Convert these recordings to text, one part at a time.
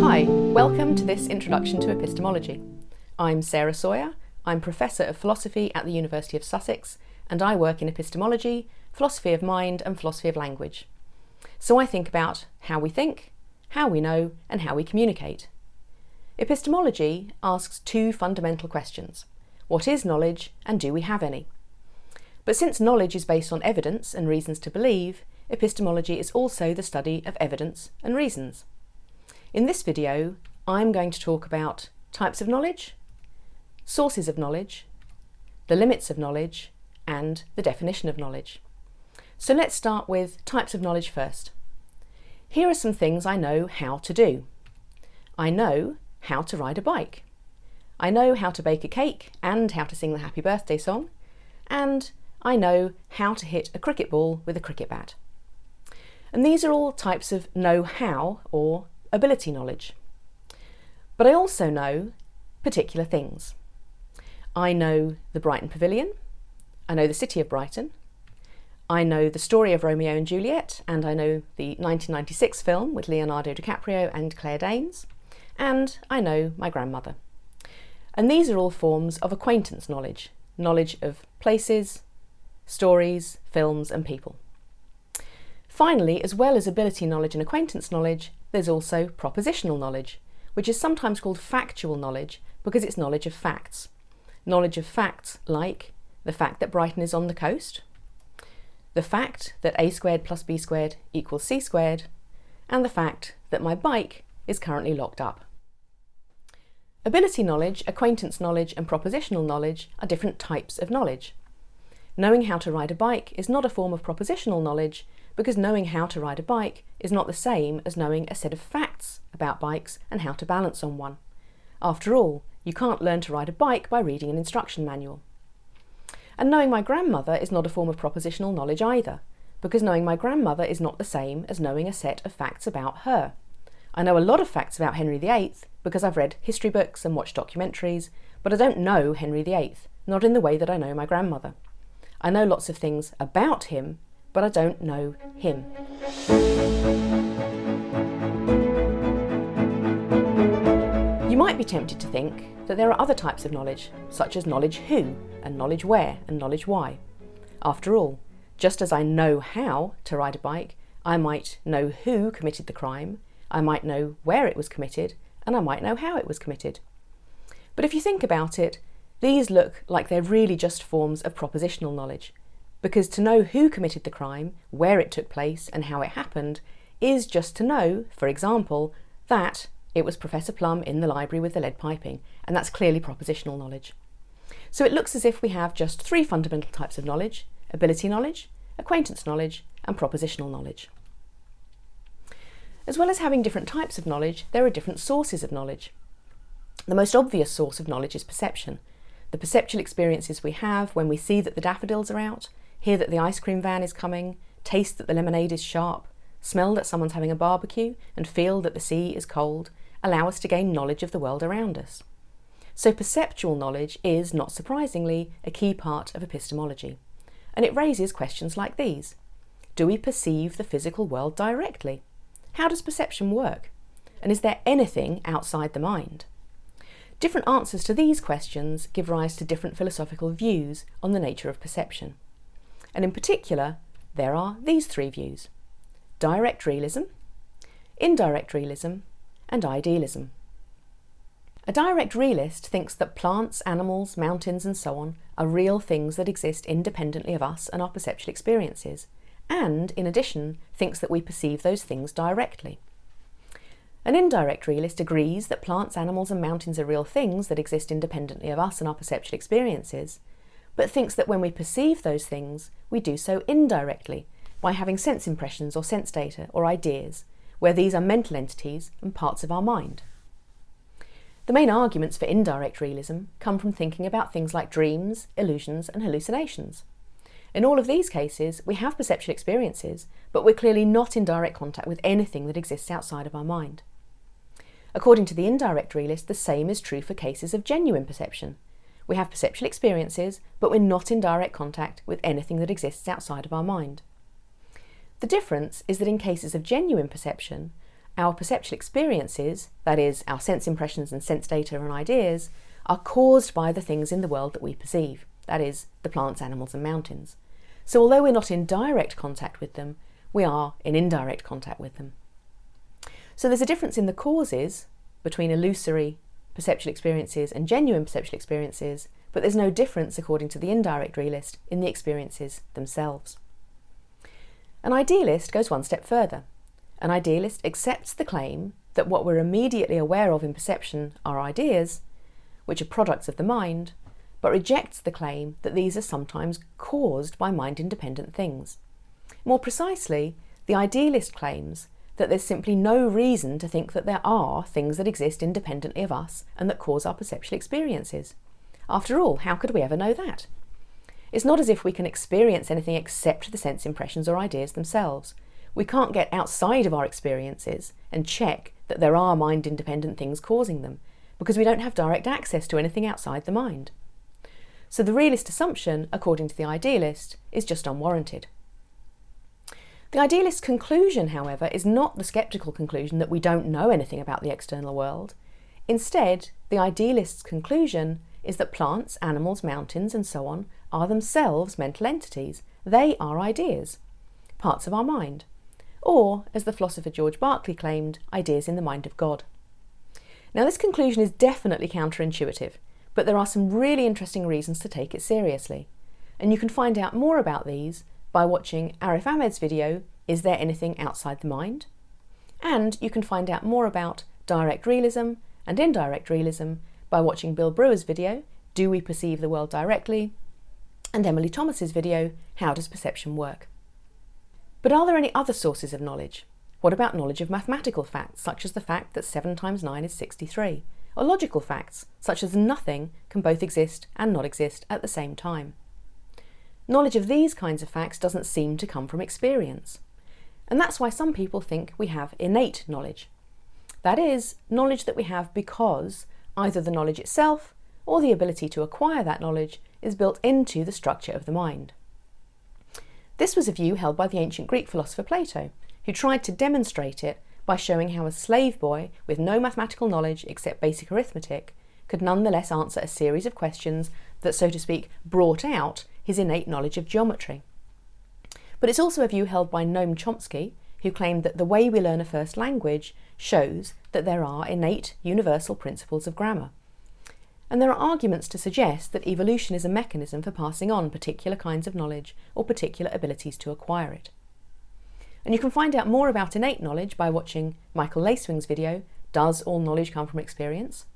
Hi, welcome to this introduction to epistemology. I'm Sarah Sawyer, I'm Professor of Philosophy at the University of Sussex, and I work in epistemology, philosophy of mind and philosophy of language. So I think about how we think, how we know, and how we communicate. Epistemology asks two fundamental questions. What is knowledge, and do we have any? But since knowledge is based on evidence and reasons to believe, epistemology is also the study of evidence and reasons. In this video, I'm going to talk about types of knowledge, sources of knowledge, the limits of knowledge, and the definition of knowledge. So let's start with types of knowledge first. Here are some things I know how to do. I know how to ride a bike. I know how to bake a cake and how to sing the happy birthday song. And I know how to hit a cricket ball with a cricket bat. And these are all types of know-how or ability knowledge. But I also know particular things. I know the Brighton Pavilion. I know the city of Brighton. I know the story of Romeo and Juliet, and I know the 1996 film with Leonardo DiCaprio and Claire Danes. And I know my grandmother. And these are all forms of acquaintance knowledge, knowledge of places, stories, films and people. Finally, as well as ability knowledge and acquaintance knowledge, there's also propositional knowledge, which is sometimes called factual knowledge because it's knowledge of facts. Knowledge of facts like the fact that Brighton is on the coast, the fact that a squared plus b squared equals c squared, and the fact that my bike is currently locked up. Ability knowledge, acquaintance knowledge and propositional knowledge are different types of knowledge. Knowing how to ride a bike is not a form of propositional knowledge because knowing how to ride a bike is not the same as knowing a set of facts about bikes and how to balance on one. After all, you can't learn to ride a bike by reading an instruction manual. And knowing my grandmother is not a form of propositional knowledge either, because knowing my grandmother is not the same as knowing a set of facts about her. I know a lot of facts about Henry VIII because I've read history books and watched documentaries, but I don't know Henry VIII, not in the way that I know my grandmother. I know lots of things about him, but I don't know him. You might be tempted to think that there are other types of knowledge, such as knowledge who, and knowledge where, and knowledge why. After all, just as I know how to ride a bike, I might know who committed the crime, I might know where it was committed, and I might know how it was committed. But if you think about it, these look like they're really just forms of propositional knowledge, because to know who committed the crime, where it took place, and how it happened is just to know, for example, that it was Professor Plum in the library with the lead piping, and that's clearly propositional knowledge. So it looks as if we have just three fundamental types of knowledge: ability knowledge, acquaintance knowledge, and propositional knowledge. As well as having different types of knowledge, there are different sources of knowledge. The most obvious source of knowledge is perception. The perceptual experiences we have when we see that the daffodils are out, hear that the ice cream van is coming, taste that the lemonade is sharp, smell that someone's having a barbecue, and feel that the sea is cold, allow us to gain knowledge of the world around us. So perceptual knowledge is, not surprisingly, a key part of epistemology. And it raises questions like these. Do we perceive the physical world directly? How does perception work? And is there anything outside the mind? Different answers to these questions give rise to different philosophical views on the nature of perception. And in particular, there are these three views: direct realism, indirect realism, and idealism. A direct realist thinks that plants, animals, mountains, and so on are real things that exist independently of us and our perceptual experiences, and, in addition, thinks that we perceive those things directly. An indirect realist agrees that plants, animals, and mountains are real things that exist independently of us and our perceptual experiences, but thinks that when we perceive those things, we do so indirectly, by having sense impressions or sense data or ideas, where these are mental entities and parts of our mind. The main arguments for indirect realism come from thinking about things like dreams, illusions, and hallucinations. In all of these cases, we have perceptual experiences, but we're clearly not in direct contact with anything that exists outside of our mind. According to the indirect realist, the same is true for cases of genuine perception. We have perceptual experiences, but we're not in direct contact with anything that exists outside of our mind. The difference is that in cases of genuine perception, our perceptual experiences, that is, our sense impressions and sense data and ideas, are caused by the things in the world that we perceive, that is, the plants, animals and mountains. So although we're not in direct contact with them, we are in indirect contact with them. So there's a difference in the causes between illusory perceptual experiences and genuine perceptual experiences, but there's no difference, according to the indirect realist, in the experiences themselves. An idealist goes one step further. An idealist accepts the claim that what we're immediately aware of in perception are ideas, which are products of the mind, but rejects the claim that these are sometimes caused by mind-independent things. More precisely, the idealist claims that there's simply no reason to think that there are things that exist independently of us and that cause our perceptual experiences. After all, how could we ever know that? It's not as if we can experience anything except the sense impressions or ideas themselves. We can't get outside of our experiences and check that there are mind-independent things causing them, because we don't have direct access to anything outside the mind. So the realist assumption, according to the idealist, is just unwarranted. The idealist's conclusion, however, is not the sceptical conclusion that we don't know anything about the external world. Instead, the idealist's conclusion is that plants, animals, mountains, and so on are themselves mental entities. They are ideas, parts of our mind. Or, as the philosopher George Berkeley claimed, ideas in the mind of God. Now, this conclusion is definitely counterintuitive, but there are some really interesting reasons to take it seriously. And you can find out more about these by watching Arif Ahmed's video, Is There Anything Outside the Mind? And you can find out more about direct realism and indirect realism by watching Bill Brewer's video, Do We Perceive the World Directly? And Emily Thomas's video, How Does Perception Work? But are there any other sources of knowledge? What about knowledge of mathematical facts, such as the fact that 7 times 9 is 63? Or logical facts, such as nothing can both exist and not exist at the same time? Knowledge of these kinds of facts doesn't seem to come from experience. And that's why some people think we have innate knowledge. That is, knowledge that we have because either the knowledge itself or the ability to acquire that knowledge is built into the structure of the mind. This was a view held by the ancient Greek philosopher Plato, who tried to demonstrate it by showing how a slave boy with no mathematical knowledge except basic arithmetic could nonetheless answer a series of questions that, so to speak, brought out his innate knowledge of geometry. But it's also a view held by Noam Chomsky, who claimed that the way we learn a first language shows that there are innate universal principles of grammar. And there are arguments to suggest that evolution is a mechanism for passing on particular kinds of knowledge or particular abilities to acquire it. And you can find out more about innate knowledge by watching Michael Lacewing's video, Does All Knowledge Come from Experience?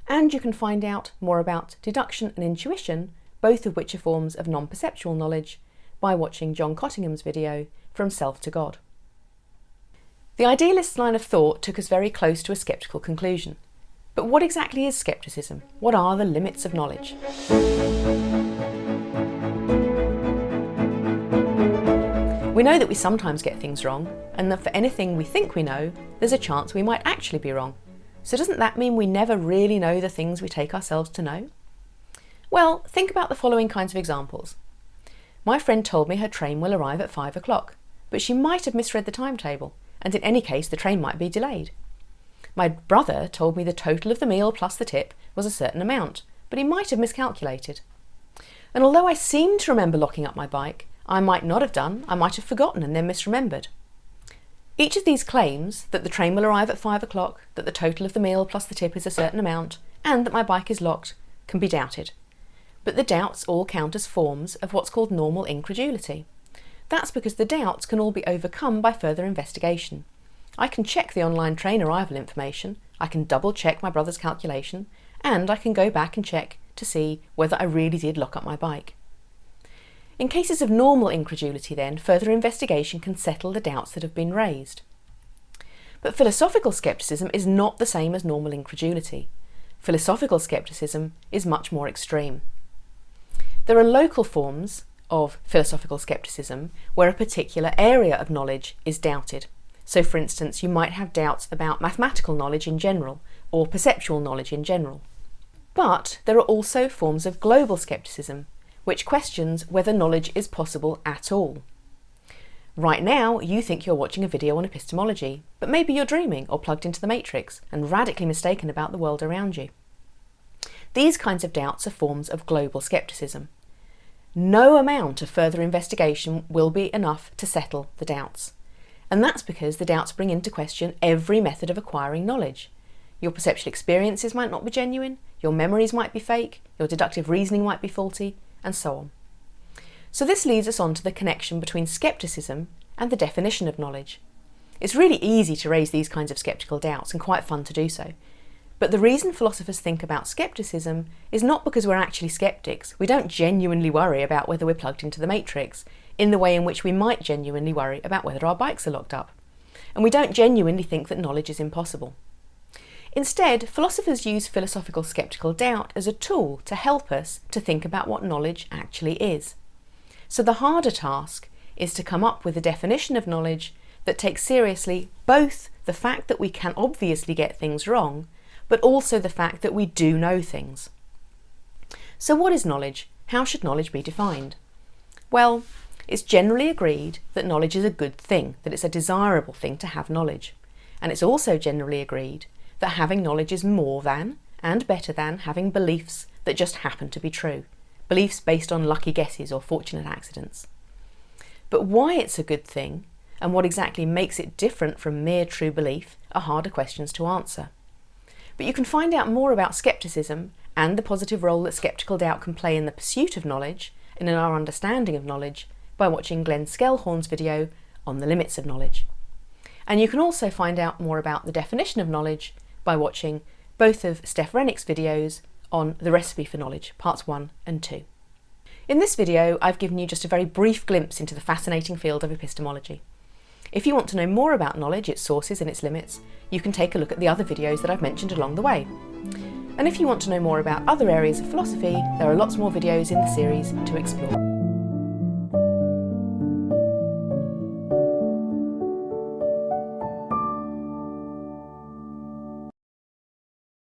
And you can find out more about deduction and intuition, both of which are forms of non-perceptual knowledge, by watching John Cottingham's video, From Self to God. The idealist's line of thought took us very close to a sceptical conclusion. But what exactly is scepticism? What are the limits of knowledge? We know that we sometimes get things wrong, and that for anything we think we know, there's a chance we might actually be wrong. So doesn't that mean we never really know the things we take ourselves to know? Well, think about the following kinds of examples. My friend told me her train will arrive at 5 o'clock, but she might have misread the timetable, and in any case the train might be delayed. My brother told me the total of the meal plus the tip was a certain amount, but he might have miscalculated. And although I seem to remember locking up my bike, I might not have done, I might have forgotten and then misremembered. Each of these claims, that the train will arrive at 5 o'clock, that the total of the meal plus the tip is a certain amount, and that my bike is locked, can be doubted. But the doubts all count as forms of what's called normal incredulity. That's because the doubts can all be overcome by further investigation. I can check the online train arrival information, I can double check my brother's calculation, and I can go back and check to see whether I really did lock up my bike. In cases of normal incredulity then, further investigation can settle the doubts that have been raised. But philosophical scepticism is not the same as normal incredulity. Philosophical scepticism is much more extreme. There are local forms of philosophical scepticism where a particular area of knowledge is doubted. So for instance, you might have doubts about mathematical knowledge in general, or perceptual knowledge in general. But there are also forms of global scepticism, which questions whether knowledge is possible at all. Right now, you think you're watching a video on epistemology, but maybe you're dreaming or plugged into the matrix and radically mistaken about the world around you. These kinds of doubts are forms of global scepticism. No amount of further investigation will be enough to settle the doubts. And that's because the doubts bring into question every method of acquiring knowledge. Your perceptual experiences might not be genuine, your memories might be fake, your deductive reasoning might be faulty, and so on. So this leads us on to the connection between scepticism and the definition of knowledge. It's really easy to raise these kinds of sceptical doubts and quite fun to do so. But the reason philosophers think about scepticism is not because we're actually skeptics. We don't genuinely worry about whether we're plugged into the matrix in the way in which we might genuinely worry about whether our bikes are locked up. And we don't genuinely think that knowledge is impossible. Instead, philosophers use philosophical sceptical doubt as a tool to help us to think about what knowledge actually is. So the harder task is to come up with a definition of knowledge that takes seriously both the fact that we can obviously get things wrong, but also the fact that we do know things. So what is knowledge? How should knowledge be defined? Well, it's generally agreed that knowledge is a good thing, that it's a desirable thing to have knowledge. And it's also generally agreed that having knowledge is more than and better than having beliefs that just happen to be true, beliefs based on lucky guesses or fortunate accidents. But why it's a good thing and what exactly makes it different from mere true belief are harder questions to answer. But you can find out more about scepticism and the positive role that sceptical doubt can play in the pursuit of knowledge and in our understanding of knowledge by watching Glenn Skellhorn's video on the limits of knowledge. And you can also find out more about the definition of knowledge by watching both of Steph Rennick's videos on The Recipe for Knowledge, parts 1 and 2. In this video, I've given you just a very brief glimpse into the fascinating field of epistemology. If you want to know more about knowledge, its sources and its limits, you can take a look at the other videos that I've mentioned along the way. And if you want to know more about other areas of philosophy, there are lots more videos in the series to explore.